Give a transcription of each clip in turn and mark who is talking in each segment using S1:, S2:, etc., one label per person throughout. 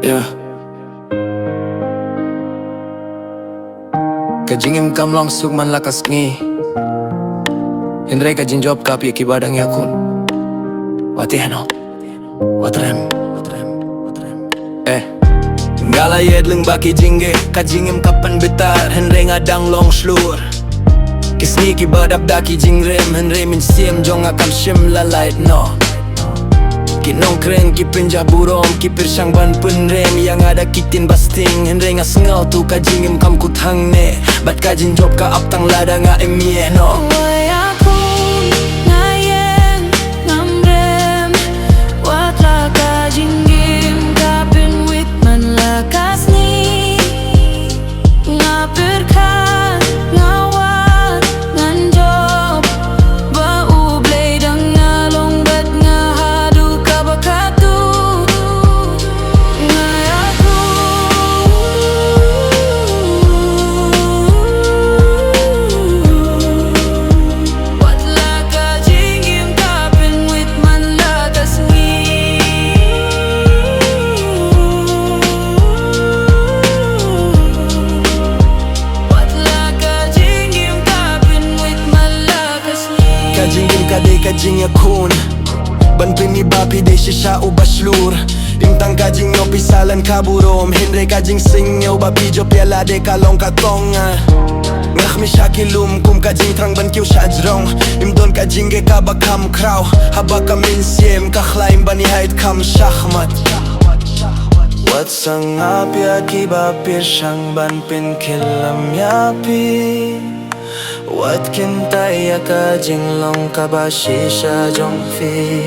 S1: Yeah. Kajingim kam long suk man lakas ngi Hindray kajing job kapi ki badang yakun iehnoh watrem Ngala yedling baki jingge kajingim kapan betar Hindray ngadang long slur Kisni ki badap daki jingrem Hindray min siem jong akam shim lalait no Kinong kren ki pinja burom ki pirsang ban penrem yang ada kitin basting Hindray nga sengau tu kajingim kam kutang ne bat kajing job ka aptang lada nga iehnoh Kajing yakun ban pinibapi de shisha ubaslur Imtang kajing nyo pisalan kaburom Hindray kajing sing nyo babi jo piala de kalong katonga Ngak mi shakilum kum kajing trang ban kiw shajrong Imdon kajing ge kabakam kraw Habaka min siem kakhlaim bani hait kam shahmat Wat sang apya kiba pirshang ban pin kilam yapi Wat kintai ya kajing long kabashisha jong fi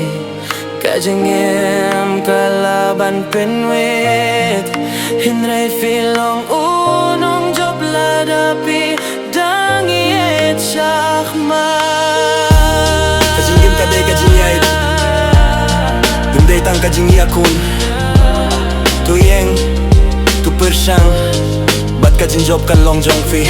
S1: Kajing em kalaban pinwit Hindray filong unong job ladapi dangi et shahmat Kajing em kadai kajing yait Dunday tang kajing yakun Tuyeng tu persyang bat kajing job kan long jong fi